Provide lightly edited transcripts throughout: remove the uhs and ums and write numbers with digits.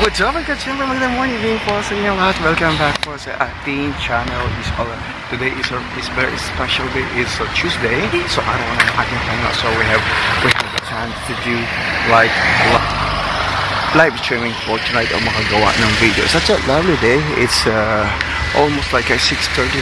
What's up mga ka-chamber? Magandang morning din po sa inyo lahat. Welcome back po sa ating channel. Today is very special day. It's Tuesday. So araw na ng ating pangalan. So we have a chance to do like live streaming for tonight o makagawa ng video. Such a lovely day. It's almost like 6:30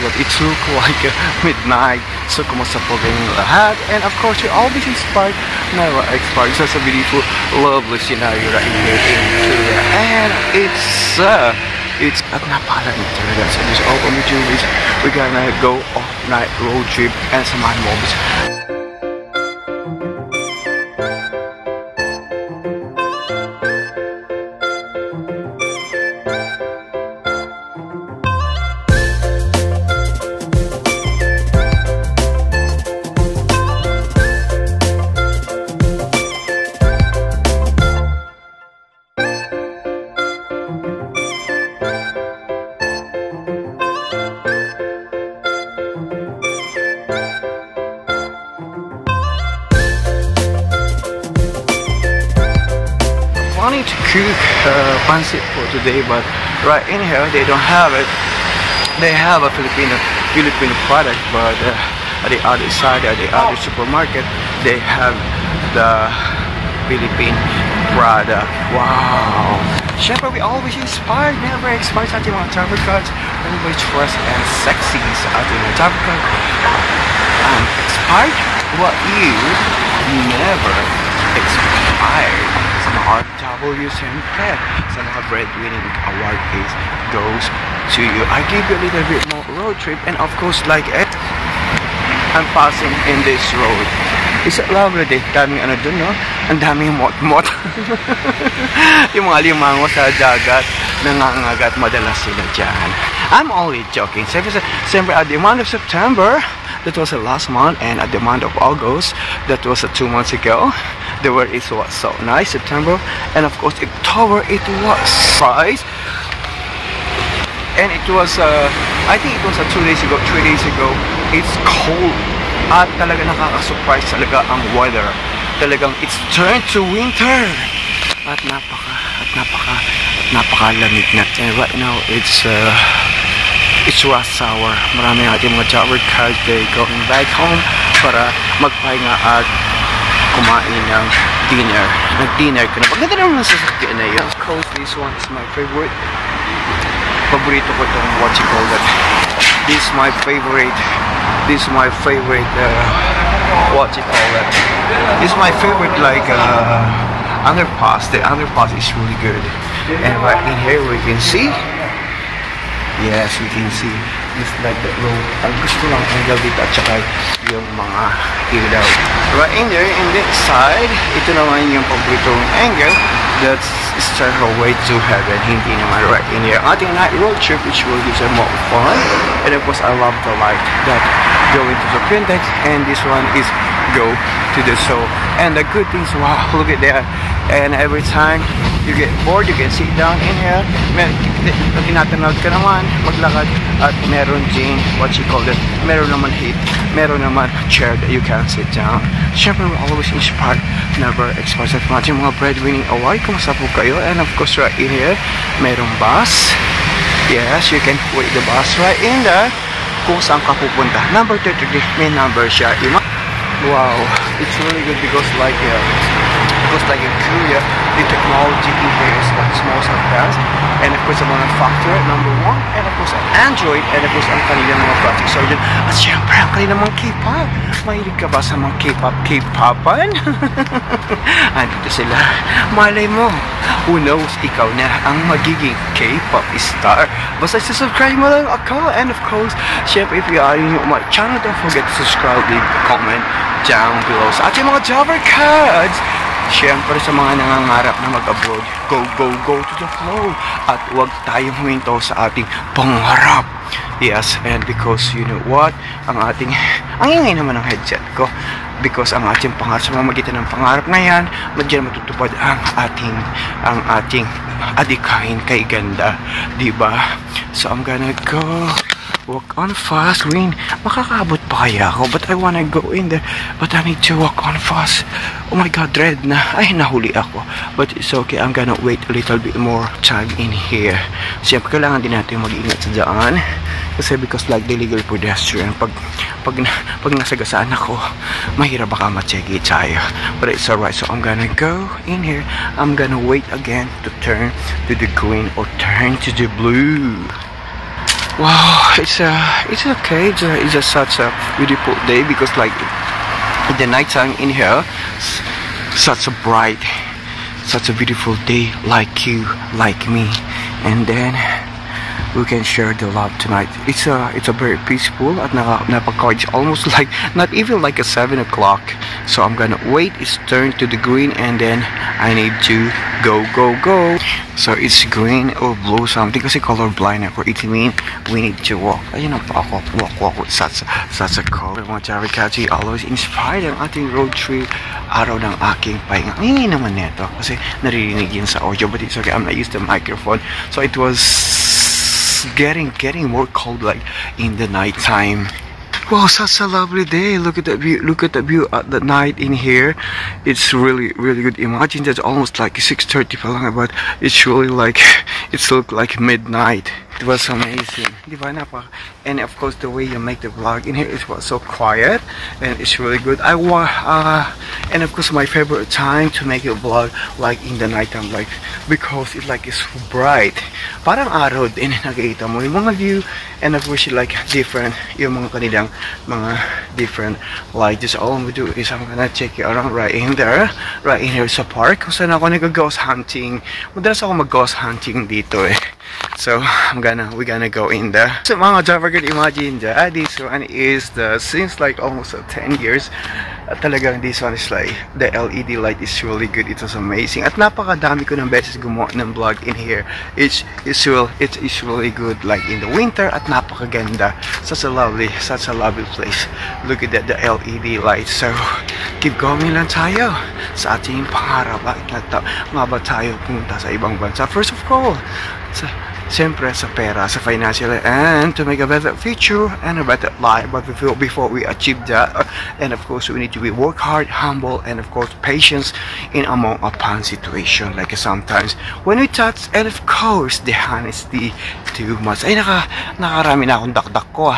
but it took like midnight. So kumusta po kayong lahat? And of course you're always inspired. Never expired. Such a beautiful, lovely scenario right here in Korea. And it's at napakalamig talaga. So this all we do is we're gonna go off-night road trip and some movies. Wanting to cook pancit for today, but right in here they don't have it. They have a Filipino product, but at the other side, at the other supermarket, they have the Philippine product. Wow! Siyempre, we always inspired, never expired sa ating mga travel cards. Always fresh and sexy sa ating mga travel card. Expired what you never expired. Sa mga RW, siyempre, sa mga breadwinning award is goes to you. I gave you a little bit more road trip, and of course, like it, I'm passing in this road. It's a lovely day. Daming ano dun, no? Ang daming mot-mot. Yung mga limango sa dagat, nangangagat, madalas sila dyan. I'm only joking. Siyempre, at the month of September, that was the last month, and at the month of August, that was 2 months ago. The weather is so nice, September, and of course October it was surprise, and it was I think it was 2 days ago, 3 days ago. It's cold at talaga nakaka-surprise talaga ang weather. Talagang it's turned to winter at napakalamig na. And right now it's rush hour. Marami natin mga jobber cars, they going back home para magpahinga at kumain ng dinner. Nag-dinner ka na. Maganda naman ang sasakyan na yun. Of course, this one is my favorite. Paborito ko itong what you call that. This is my favorite. This is my favorite. What you call that. This is my favorite like underpass. The underpass is really good. And right in here we can see. Yes, we can see. Just like that road. Ang gusto lang angle dito at saka yung mga ilaw. Right in there, in this side, ito naman yung paboritong angle. That's Stairway to Heaven. Hindi naman right in here. Ating night road trip which will give some more fun. And of course, I love the light that going to the Printex. And this one is go to the show. And the good things, wow, look at that. And every time you get bored, you can sit down in here. Tinatanawag ka naman, maglakad, at meron din, what you call it, meron naman chair that you can sit down. Siyempre, we're always inspired, never expired. Sa mga breadwinning award, kumusta po kayo? And of course, right in here, merong bus. Yes, you can wait the bus right in there. Kung saan ka pupunta. Number 33, may number siya. Wow, it's really good because like in Korea, the technology in here is like most advanced. And of course, ang mga factor, number 1, and of course, Android, and of course, ang kanilang mga plastic surgeon. At syempre, ang kanilang mga K-pop. Mahilig ka ba sa mga K-popan? Andito sila. Malay mo, who knows, ikaw na ang magiging K-pop star. Basta subscribe mo lang ako. And of course, syempre, if you are new to my channel, don't forget to subscribe, leave a comment down below sa ating mga jobber cards. Siyempre sa mga nangangarap na mag-abroad, go to the flow. At huwag tayong huminto sa ating pangarap. Yes, and because you know what, ang ingay naman ng headset ko. Because ang ating pangarap, sa mamagitan ng pangarap na yan, madyan matutupad ang ating adikain kay ganda. Diba? So I'm gonna go walk on fast. Green, makakaabot pa kaya ako? But I wanna go in there. But I need to walk on fast. Oh my God, dread na. Ay, nahuli ako. But it's okay. I'm gonna wait a little bit more time in here. Siyempre, kailangan din natin mag-iingat sa daan. Kasi because like the illegal pedestrian, pag nasagasaan ako, mahirap baka ma-checky tayo. But it's alright. So I'm gonna go in here. I'm gonna wait again to turn to the green or turn to the blue. Wow, it's okay. It's just such a beautiful day because like in the nighttime in here, such a bright, such a beautiful day, like you, like me, and then we can share the love tonight. It's a very peaceful at it's almost like not even like a 7 o'clock. So I'm gonna wait. It's turned to the green and then I need to go. So it's green or blue something kasi colorblind ako. It means we need to walk. Ayun ang pa ako. Walk with such a color. Mga Jared Catchy always inspired ang ating road trip. Araw ng aking pahinga. Hindi naman neto kasi naririnig yun sa audio, but it's okay. I'm not used to the microphone. So it was getting more cold like in the night time. Wow, such a lovely day. Look at the view at the night in here. It's really good. Imagine that's almost like 6:30 pa lang, but it's really like it's look like midnight. It was amazing. And of course the way you make the vlog in here, it was so quiet and it's really good. And of course my favorite time to make a vlog like in the nighttime, like because it like is bright. Parang araw din nakikita mo yung mga view, and of course like different yung mga kanilang mga different like this. All I'm gonna do is I'm gonna check you around right in here sa park kung saan ako nag-ghost hunting. Madalas ako mag-ghost hunting dito eh. So we're gonna go in there. So mga driver, can imagine that this one is since like almost 10 years. Talagang this one is like the LED light is really good. It was amazing. At napakadami ko ng beses gumawa ng vlog in here. It's really good like in the winter at napakaganda. Such a lovely place. Look at that, the LED light. So keep going lang tayo sa ating pangarap. Nga ba tayo punta sa ibang bansa? First of all, siyempre sa pera, sa financial, and to make a better future and a better life. But before we achieve that, and of course we need to work hard, humble, and of course patience in among upon situation. Like sometimes when we touch, and of course the honesty too much. Ay nakarami na akong dakdak ko.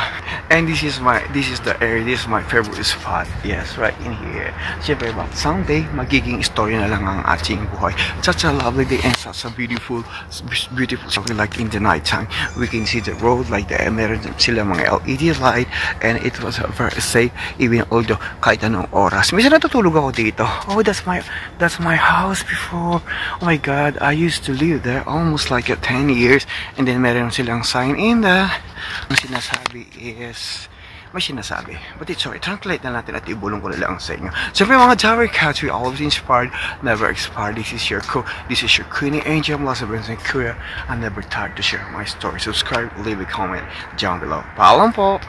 And this is the area. This is my favorite spot. Yes, right in here. Siyempre ba, someday magiging story na lang ang ating buhay. Such a lovely day and such a beautiful something like in the night time. We can see the road like the meron sila mga LED light, and it was very safe even although kahit anong oras. Minsan natutulog ako dito. Oh, that's my house before. Oh my God, I used to live there almost like 10 years, and then meron silang sign in the ang sinasabi is may sinasabi. But it's sorry, translate na natin at ibulong ko na lang sa inyo. So for mga Jared Cats, we always inspired, never expired. This is your Queenie Angel, Melissa Benson Kuya. I'm never tired to share my story. Subscribe, leave a comment down below. Paalam po!